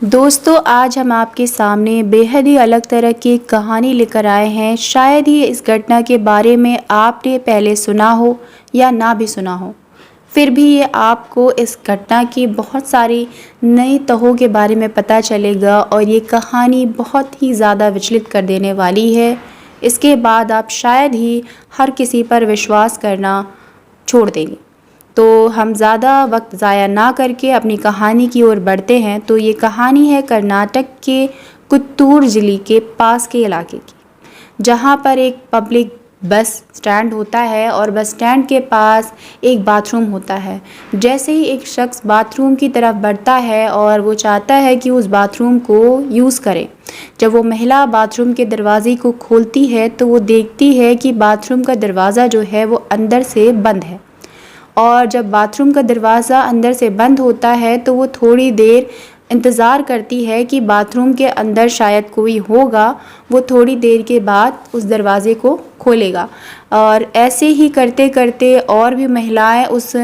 दोस्तों, आज हम आपके सामने बेहद ही अलग तरह की एक कहानी लेकर आए हैं। शायद ही इस घटना के बारे में आपने पहले सुना हो या ना भी सुना हो, फिर भी ये आपको इस घटना की बहुत सारी नई तहों के बारे में पता चलेगा और ये कहानी बहुत ही ज़्यादा विचलित कर देने वाली है। इसके बाद आप शायद ही हर किसी पर विश्वास करना छोड़ देंगे। तो हम ज़्यादा वक्त ज़ाया ना करके अपनी कहानी की ओर बढ़ते हैं। तो ये कहानी है कर्नाटक के कुत्तूर ज़िले के पास के इलाके की, जहाँ पर एक पब्लिक बस स्टैंड होता है और बस स्टैंड के पास एक बाथरूम होता है। जैसे ही एक शख्स बाथरूम की तरफ बढ़ता है और वो चाहता है कि उस बाथरूम को यूज़ करे, जब वो महिला बाथरूम के दरवाजे को खोलती है तो वो देखती है कि बाथरूम का दरवाज़ा जो है वो अंदर से बंद है। और जब बाथरूम का दरवाज़ा अंदर से बंद होता है तो वो थोड़ी देर इंतज़ार करती है कि बाथरूम के अंदर शायद कोई होगा। वो थोड़ी देर के बाद उस दरवाज़े को खोलेगा और ऐसे ही करते करते और भी महिलाएं उस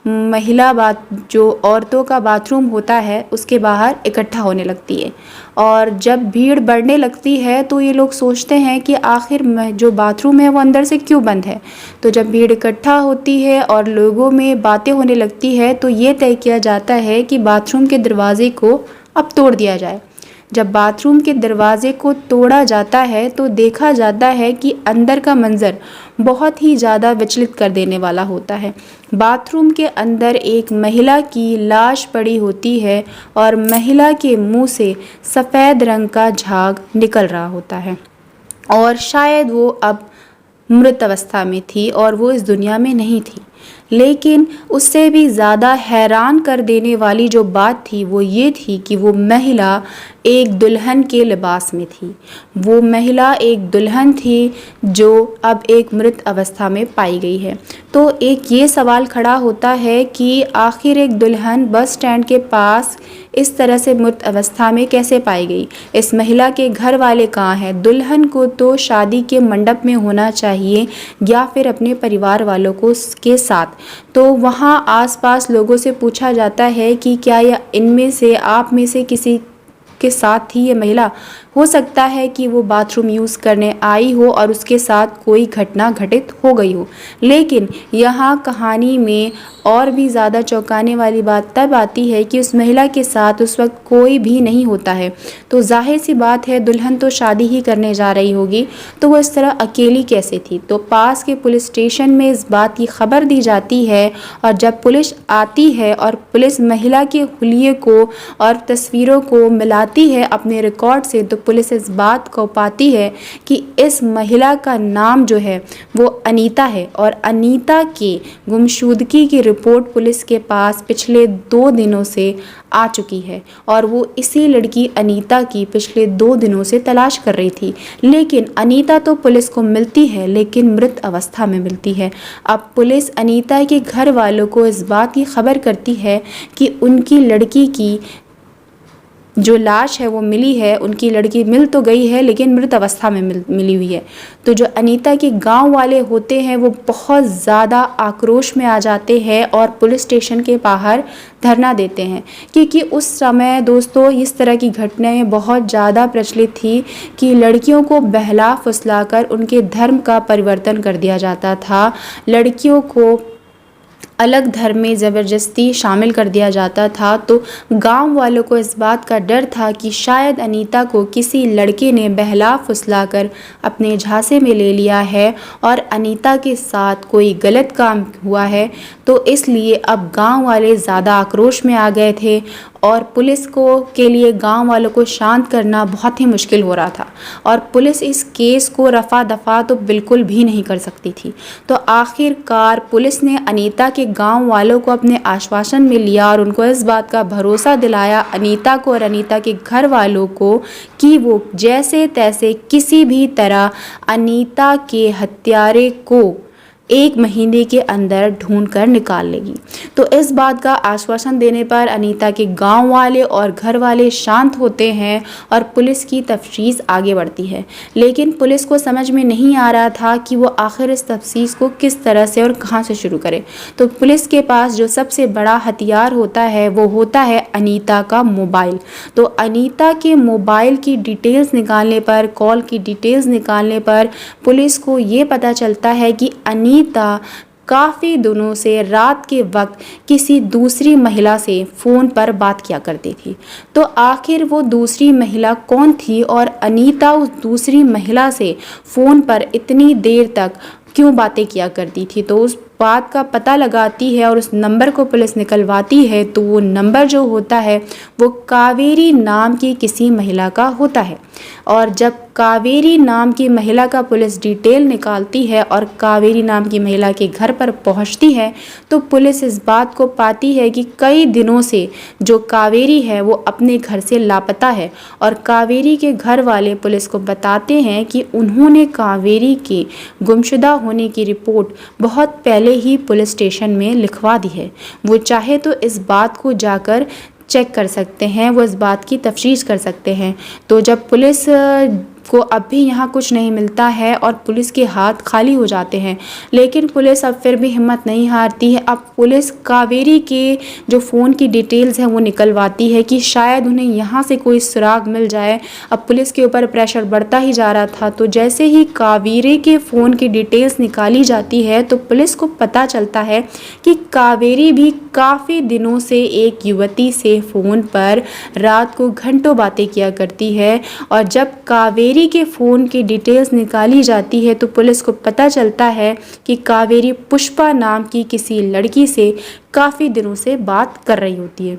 महिला बात जो औरतों का बाथरूम होता है उसके बाहर इकट्ठा होने लगती है। और जब भीड़ बढ़ने लगती है तो ये लोग सोचते हैं कि आखिर जो बाथरूम है वो अंदर से क्यों बंद है। तो जब भीड़ इकट्ठा होती है और लोगों में बातें होने लगती है तो ये तय किया जाता है कि बाथरूम के दरवाजे को अब तोड़ दिया जाए। जब बाथरूम के दरवाजे को तोड़ा जाता है तो देखा जाता है कि अंदर का मंज़र बहुत ही ज़्यादा विचलित कर देने वाला होता है। बाथरूम के अंदर एक महिला की लाश पड़ी होती है और महिला के मुंह से सफ़ेद रंग का झाग निकल रहा होता है और शायद वो अब मृत अवस्था में थी और वो इस दुनिया में नहीं थी। लेकिन उससे भी ज़्यादा हैरान कर देने वाली जो बात थी वो ये थी कि वो महिला एक दुल्हन के लिबास में थी। वो महिला एक दुल्हन थी जो अब एक मृत अवस्था में पाई गई है। तो एक ये सवाल खड़ा होता है कि आखिर एक दुल्हन बस स्टैंड के पास इस तरह से मृत अवस्था में कैसे पाई गई। इस महिला के घर वाले कहाँ हैं। दुल्हन को तो शादी के मंडप में होना चाहिए या फिर अपने परिवार वालों को के साथ। तो वहाँ आसपास लोगों से पूछा जाता है कि क्या यह इनमें से आप में से किसी के साथ थी ये महिला। हो सकता है कि वो बाथरूम यूज़ करने आई हो और उसके साथ कोई घटना घटित हो गई हो। लेकिन यहाँ कहानी में और भी ज़्यादा चौंकाने वाली बात तब आती है कि उस महिला के साथ उस वक्त कोई भी नहीं होता है। तो जाहिर सी बात है दुल्हन तो शादी ही करने जा रही होगी, तो वो इस तरह अकेली कैसे थी। तो पास के पुलिस स्टेशन में इस बात की खबर दी जाती है और जब पुलिस आती है और पुलिस महिला के हुलिये को और तस्वीरों को मिलाती है अपने रिकॉर्ड से, तो पुलिस इस बात को पाती है कि इस महिला का नाम जो है वो अनीता है और अनीता की गुमशुदगी की रिपोर्ट पुलिस के पास पिछले 2 दिनों से आ चुकी है और वो इसी लड़की अनीता की पिछले 2 दिनों से तलाश कर रही थी। लेकिन अनीता तो पुलिस को मिलती है लेकिन मृत अवस्था में मिलती है। अब पुलिस अनीता के घर वालों को इस बात की खबर करती है कि उनकी लड़की की जो लाश है वो मिली है। उनकी लड़की मिल तो गई है लेकिन मृत अवस्था में मिली हुई है। तो जो अनीता के गांव वाले होते हैं वो बहुत ज़्यादा आक्रोश में आ जाते हैं और पुलिस स्टेशन के बाहर धरना देते हैं, क्योंकि उस समय दोस्तों इस तरह की घटनाएं बहुत ज़्यादा प्रचलित थी कि लड़कियों को बहला फुसलाकर उनके धर्म का परिवर्तन कर दिया जाता था। लड़कियों को अलग धर्म में ज़बरदस्ती शामिल कर दिया जाता था। तो गांव वालों को इस बात का डर था कि शायद अनीता को किसी लड़के ने बहला फुसलाकर अपने झांसे में ले लिया है और अनीता के साथ कोई गलत काम हुआ है। तो इसलिए अब गांव वाले ज़्यादा आक्रोश में आ गए थे और पुलिस को के लिए गांव वालों को शांत करना बहुत ही मुश्किल हो रहा था और पुलिस इस केस को रफ़ा दफ़ा तो बिल्कुल भी नहीं कर सकती थी। तो आखिरकार पुलिस ने अनीता के गांव वालों को अपने आश्वासन में लिया और उनको इस बात का भरोसा दिलाया अनीता को और अनीता के घर वालों को कि वो जैसे तैसे किसी भी तरह अनीता के हत्यारे को 1 महीने के अंदर ढूंढ कर निकाल लेगी। तो इस बात का आश्वासन देने पर अनीता के गांव वाले और घर वाले शांत होते हैं और पुलिस की तफ्तीश आगे बढ़ती है। लेकिन पुलिस को समझ में नहीं आ रहा था कि वो आखिर इस तफ्तीश को किस तरह से और कहां से शुरू करे। तो पुलिस के पास जो सबसे बड़ा हथियार होता है वो होता है अनीता का मोबाइल। तो अनीता के मोबाइल की डिटेल्स निकालने पर, कॉल की डिटेल्स निकालने पर पुलिस को ये पता चलता है कि अनीता काफ़ी दिनों से रात के वक्त किसी दूसरी महिला से फ़ोन पर बात किया करती थी। तो आखिर वो दूसरी महिला कौन थी और अनीता उस दूसरी महिला से फ़ोन पर इतनी देर तक क्यों बातें किया करती थी। तो उस बात का पता लगाती है और उस नंबर को पुलिस निकलवाती है। तो वो नंबर जो होता है वो कावेरी नाम की किसी महिला का होता है। और जब कावेरी नाम की महिला का पुलिस डिटेल निकालती है और कावेरी नाम की महिला के घर पर पहुंचती है तो पुलिस इस बात को पाती है कि कई दिनों से जो कावेरी है वो अपने घर से लापता है। और कावेरी के घर वाले पुलिस को बताते हैं कि उन्होंने कावेरी के गुमशुदा होने की रिपोर्ट बहुत पहले ही पुलिस स्टेशन में लिखवा दी है। वो चाहे तो इस बात को जाकर चेक कर सकते हैं, वो इस बात की तफ्तीश कर सकते हैं। तो जब पुलिस को अब भी यहाँ कुछ नहीं मिलता है और पुलिस के हाथ खाली हो जाते हैं, लेकिन पुलिस अब फिर भी हिम्मत नहीं हारती है। अब पुलिस कावेरी के जो फ़ोन की डिटेल्स हैं वो निकलवाती है कि शायद उन्हें यहाँ से कोई सुराग मिल जाए। अब पुलिस के ऊपर प्रेशर बढ़ता ही जा रहा था। तो जैसे ही कावेरी के फ़ोन की डिटेल्स निकाली जाती है तो पुलिस को पता चलता है कि कावेरी भी काफ़ी दिनों से एक युवती से फ़ोन पर रात को घंटों बातें किया करती है। और जब कावेरी के फ़ोन की डिटेल्स निकाली जाती है तो पुलिस को पता चलता है कि कावेरी पुष्पा नाम की किसी लड़की से काफ़ी दिनों से बात कर रही होती है।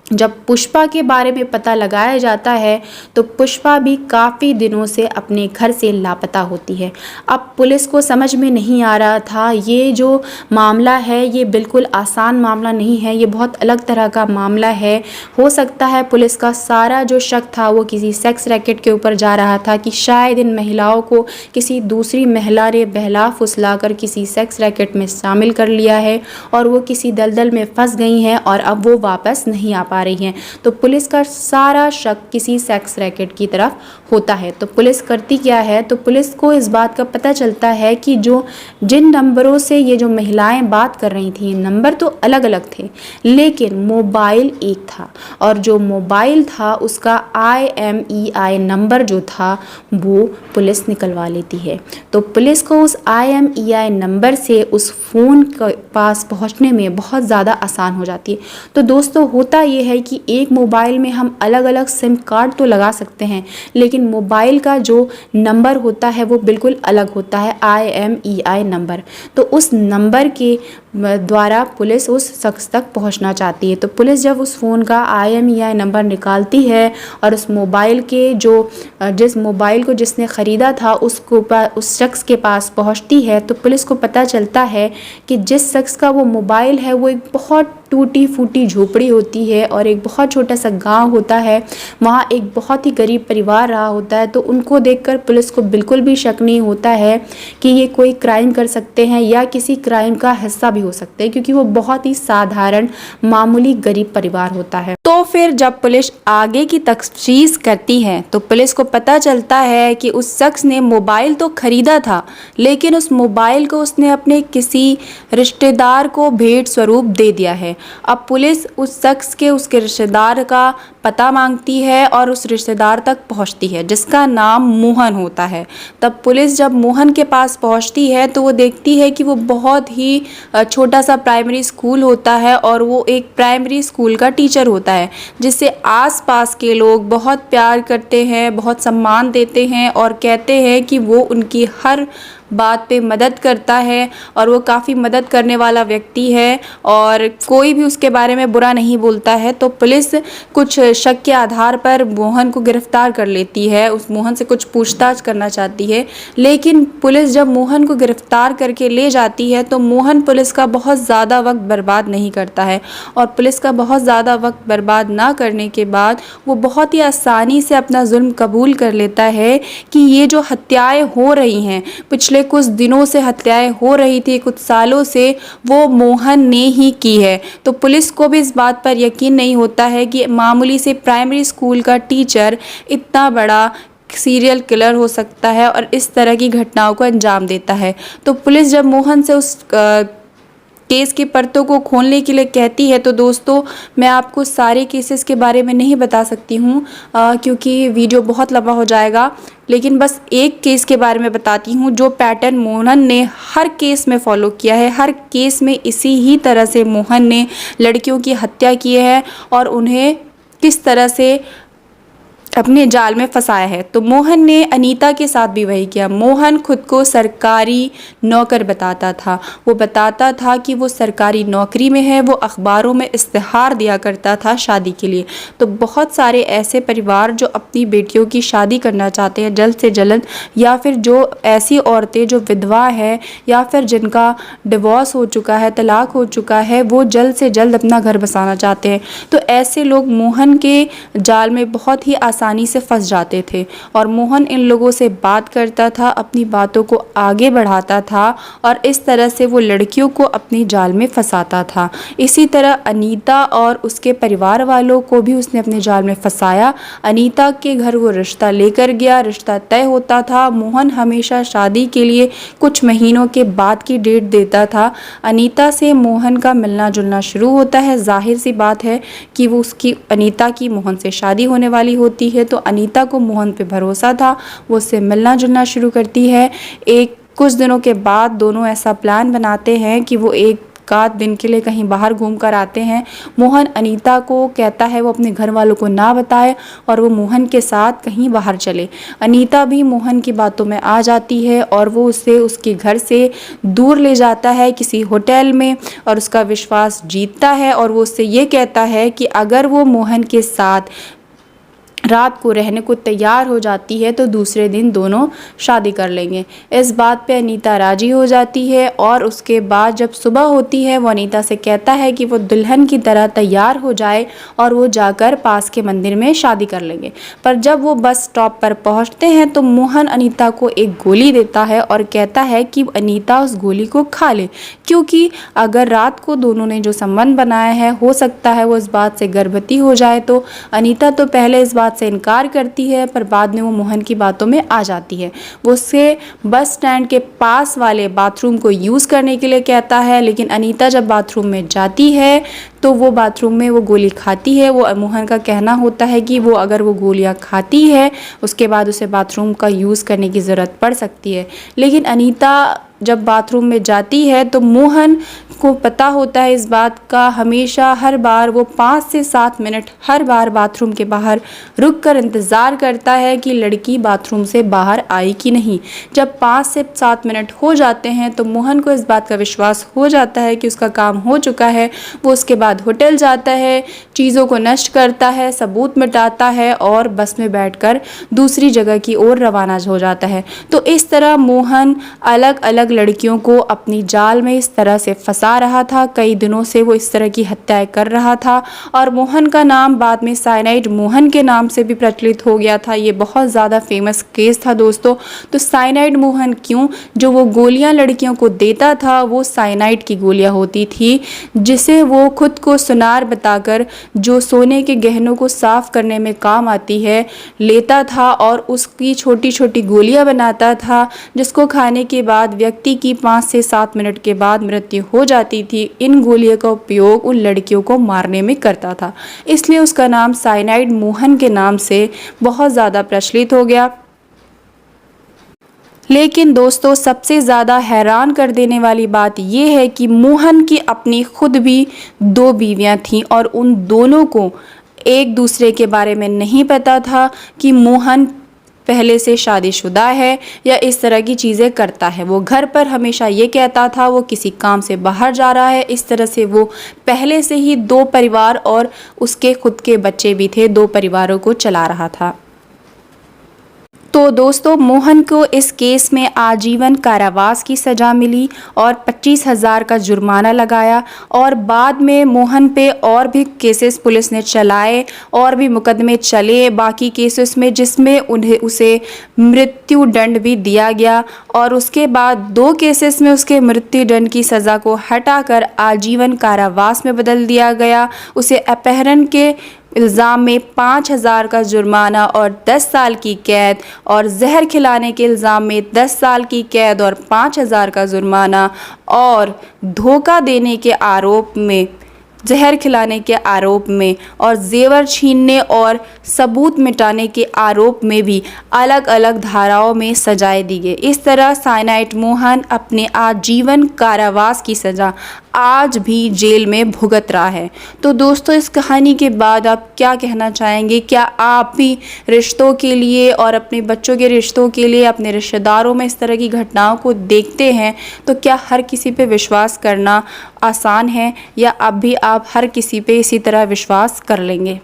जब पुष्पा के बारे में पता लगाया जाता है तो पुष्पा भी काफ़ी दिनों से अपने घर से लापता होती है। अब पुलिस को समझ में नहीं आ रहा था, ये जो मामला है ये बिल्कुल आसान मामला नहीं है, ये बहुत अलग तरह का मामला है। हो सकता है पुलिस का सारा जो शक था वो किसी सेक्स रैकेट के ऊपर जा रहा था कि शायद इन महिलाओं को किसी दूसरी महिला ने बहला फुसला कर किसी सेक्स रैकेट में शामिल कर लिया है और वो किसी दलदल में फंस गई हैं और अब वो वापस नहीं आ पा रही हैं। तो पुलिस का सारा शक किसी सेक्स रैकेट की तरफ होता है। तो पुलिस करती क्या है, तो पुलिस को इस बात का पता चलता है कि जिन नंबरों से ये जो महिलाएं बात कर रही थी, नंबर तो अलग अलग थे लेकिन मोबाइल एक था। और जो मोबाइल था उसका IMEI नंबर जो था वो पुलिस निकलवा लेती है। तो पुलिस को उस IMEI नंबर से उस फ़ोन के पास पहुंचने में बहुत ज़्यादा आसान हो जाती है। तो दोस्तों होता ये है कि एक मोबाइल में हम अलग अलग सिम कार्ड तो लगा सकते हैं लेकिन मोबाइल का जो नंबर होता है वो बिल्कुल अलग होता है, IMEI नंबर। तो उस नंबर के द्वारा पुलिस उस शख्स तक पहुंचना चाहती है। तो पुलिस जब उस फ़ोन का IMEI नंबर निकालती है और उस मोबाइल के जिस मोबाइल को जिसने ख़रीदा था उस शख्स के पास पहुंचती है तो पुलिस को पता चलता है कि जिस शख्स का वो मोबाइल है वो एक बहुत टूटी फूटी झोपड़ी होती है और एक बहुत छोटा सा गांव होता है। वहाँ एक बहुत ही गरीब परिवार रहा होता है। तो उनको देखकर पुलिस को बिल्कुल भी शक नहीं होता है कि ये कोई क्राइम कर सकते हैं या किसी क्राइम का हिस्सा भी हो सकते हैं, क्योंकि वो बहुत ही साधारण मामूली गरीब परिवार होता है। तो फिर जब पुलिस आगे की तफ्तीश करती है तो पुलिस को पता चलता है कि उस शख्स ने मोबाइल तो ख़रीदा था लेकिन उस मोबाइल को उसने अपने किसी रिश्तेदार को भेंट स्वरूप दे दिया है। अब पुलिस उस शख्स के उसके रिश्तेदार का पता मांगती है और उस रिश्तेदार तक पहुंचती है जिसका नाम मोहन होता है। तब पुलिस जब मोहन के पास पहुंचती है तो वो देखती है कि वो बहुत ही छोटा सा प्राइमरी स्कूल होता है और वो एक प्राइमरी स्कूल का टीचर होता है जिससे आसपास के लोग बहुत प्यार करते हैं, बहुत सम्मान देते हैं और कहते हैं कि वो उनकी हर बात पे मदद करता है और वो काफ़ी मदद करने वाला व्यक्ति है और कोई भी उसके बारे में बुरा नहीं बोलता है। तो पुलिस कुछ शक के आधार पर मोहन को गिरफ्तार कर लेती है, उस मोहन से कुछ पूछताछ करना चाहती है। लेकिन पुलिस जब मोहन को गिरफ्तार करके ले जाती है तो मोहन पुलिस का बहुत ज़्यादा वक्त बर्बाद नहीं करता है और पुलिस का बहुत ज़्यादा वक्त बर्बाद ना करने के बाद वो बहुत ही आसानी से अपना जुल्म कबूल कर लेता है कि ये जो हत्याएँ हो रही हैं पिछले कुछ दिनों से हत्याएं हो रही थी, कुछ सालों से, वो मोहन ने ही की है। तो पुलिस को भी इस बात पर यकीन नहीं होता है कि मामूली से प्राइमरी स्कूल का टीचर इतना बड़ा सीरियल किलर हो सकता है और इस तरह की घटनाओं को अंजाम देता है। तो पुलिस जब मोहन से उस केस की परतों को खोलने के लिए कहती है, तो दोस्तों मैं आपको सारे केसेस के बारे में नहीं बता सकती हूँ क्योंकि वीडियो बहुत लंबा हो जाएगा, लेकिन बस एक केस के बारे में बताती हूँ जो पैटर्न मोहन ने हर केस में फॉलो किया है। हर केस में इसी ही तरह से मोहन ने लड़कियों की हत्या की है और उन्हें किस तरह से अपने जाल में फंसाया है। तो मोहन ने अनीता के साथ भी वही किया। मोहन खुद को सरकारी नौकर बताता था। वो बताता था कि वो सरकारी नौकरी में है। वो अखबारों में इश्तिहार दिया करता था शादी के लिए। तो बहुत सारे ऐसे परिवार जो अपनी बेटियों की शादी करना चाहते हैं जल्द से जल्द, या फिर जो ऐसी औरतें जो विधवा है या फिर जिनका डिवोर्स हो चुका है, तलाक हो चुका है, वो जल्द से जल्द अपना घर बसाना चाहते हैं, तो ऐसे लोग मोहन के जाल में बहुत ही आसानी से फंस जाते थे। और मोहन इन लोगों से बात करता था, अपनी बातों को आगे बढ़ाता था और इस तरह से वो लड़कियों को अपने जाल में फंसाता था। इसी तरह अनीता और उसके परिवार वालों को भी उसने अपने जाल में फंसाया। अनीता के घर वो रिश्ता लेकर गया, रिश्ता तय होता था। मोहन हमेशा शादी के लिए कुछ महीनों के बाद की डेट देता था। अनीता से मोहन का मिलना जुलना शुरू होता है। जाहिर सी बात है कि वो उसकी अनीता की मोहन से शादी होने वाली होती है, तो अनीता को मोहन पे भरोसा था। वो उससे मिलना जुलना शुरू करती है। कुछ दिनों के बाद दोनों ऐसा प्लान बनाते हैं कि वो एक आध दिन के लिए कहीं बाहर घूम कर आते हैं। मोहन अनीता को कहता है वो अपने घर वालों को ना बताए और वो मोहन के साथ कहीं बाहर चले। अनीता भी मोहन की बातों में आ जाती है और वो उसे उसके घर से दूर ले जाता है किसी होटल में और उसका विश्वास जीतता है। और वो उससे ये कहता है कि अगर वो मोहन के साथ रात को रहने को तैयार हो जाती है तो दूसरे दिन दोनों शादी कर लेंगे। इस बात पे अनीता राजी हो जाती है और उसके बाद जब सुबह होती है वो अनीता से कहता है कि वो दुल्हन की तरह तैयार हो जाए और वो जाकर पास के मंदिर में शादी कर लेंगे। पर जब वो बस स्टॉप पर पहुंचते हैं तो मोहन अनीता को एक गोली देता है और कहता है कि अनीता उस गोली को खा ले, क्योंकि अगर रात को दोनों ने जो संबंध बनाया है हो सकता है वो इस बात से गर्भवती हो जाए। तो अनीता तो पहले इस बात से इनकार करती है पर बाद में वो मोहन की बातों में आ जाती है। वो उससे बस स्टैंड के पास वाले बाथरूम को यूज़ करने के लिए कहता है, लेकिन अनीता जब बाथरूम में जाती है तो वो बाथरूम में वो गोली खाती है। वो मोहन का कहना होता है कि वो अगर वो गोलियां खाती है उसके बाद उसे बाथरूम का यूज़ करने की ज़रूरत पड़ सकती है। लेकिन अनीता जब बाथरूम में जाती है तो मोहन को पता होता है इस बात का। हमेशा हर बार वो 5 से 7 मिनट हर बार बाथरूम के बाहर रुककर इंतज़ार करता है कि लड़की बाथरूम से बाहर आई कि नहीं। जब 5 से 7 मिनट हो जाते हैं तो मोहन को इस बात का विश्वास हो जाता है कि उसका काम हो चुका है। वो उसके बाद होटल जाता है, चीज़ों को नष्ट करता है, सबूत मिटाता है और बस में बैठकर दूसरी जगह की ओर रवाना हो जाता है। तो इस तरह मोहन अलग अलग लड़कियों को अपनी जाल में इस तरह से फंसा रहा था। कई दिनों से वो इस तरह की हत्याएं कर रहा था और मोहन का नाम बाद में साइनाइड मोहन के नाम से भी प्रचलित हो गया था। ये बहुत ज़्यादा फेमस केस था दोस्तों। तो साइनाइड मोहन क्यों? जो वो गोलियां लड़कियों को देता था वो साइनाइड की गोलियां होती थी, जिसे वो खुद को सुनार बताकर जो सोने के गहनों को साफ करने में काम आती है लेता था और उसकी छोटी छोटी गोलियां बनाता था, जिसको खाने के बाद व्यक्ति की 5 से 7 मिनट के बाद मृत्यु हो जाती थी। इन गोलियों का उपयोग उन लड़कियों को मारने में करता था, इसलिए उसका नाम साइनाइड मोहन के नाम से बहुत ज़्यादा प्रचलित हो गया। लेकिन दोस्तों सबसे ज़्यादा हैरान कर देने वाली बात यह है कि मोहन की अपनी खुद भी 2 बीवियां थीं और उन दोनों को एक दूसरे के बारे में नहीं पता था कि मोहन पहले से शादीशुदा है या इस तरह की चीज़ें करता है। वो घर पर हमेशा ये कहता था वो किसी काम से बाहर जा रहा है। इस तरह से वो पहले से ही 2 परिवार और उसके खुद के बच्चे भी थे, 2 परिवारों को चला रहा था। तो दोस्तों मोहन को इस केस में आजीवन कारावास की सज़ा मिली और 25,000 का जुर्माना लगाया और बाद में मोहन पे और भी केसेस पुलिस ने चलाए और भी मुकदमे चले बाकी केसेस में, जिसमें उसे मृत्यु दंड भी दिया गया और उसके बाद 2 केसेस में उसके मृत्यु दंड की सज़ा को हटाकर आजीवन कारावास में बदल दिया गया। उसे अपहरण के इल्ज़ाम में 5,000 का जुर्माना और 10 साल की कैद और जहर खिलाने के इल्ज़ाम में 10 साल की कैद और 5,000 का जुर्माना और धोखा देने के आरोप में, जहर खिलाने के आरोप में और जेवर छीनने और सबूत मिटाने के आरोप में भी अलग अलग धाराओं में सजाएं दी गई। इस तरह साइनाइड मोहन अपने आजीवन कारावास की सज़ा आज भी जेल में भुगत रहा है। तो दोस्तों इस कहानी के बाद आप क्या कहना चाहेंगे? क्या आप भी रिश्तों के लिए और अपने बच्चों के रिश्तों के लिए अपने रिश्तेदारों में इस तरह की घटनाओं को देखते हैं? तो क्या हर किसी पे विश्वास करना आसान है या अब भी आप हर किसी पे इसी तरह विश्वास कर लेंगे?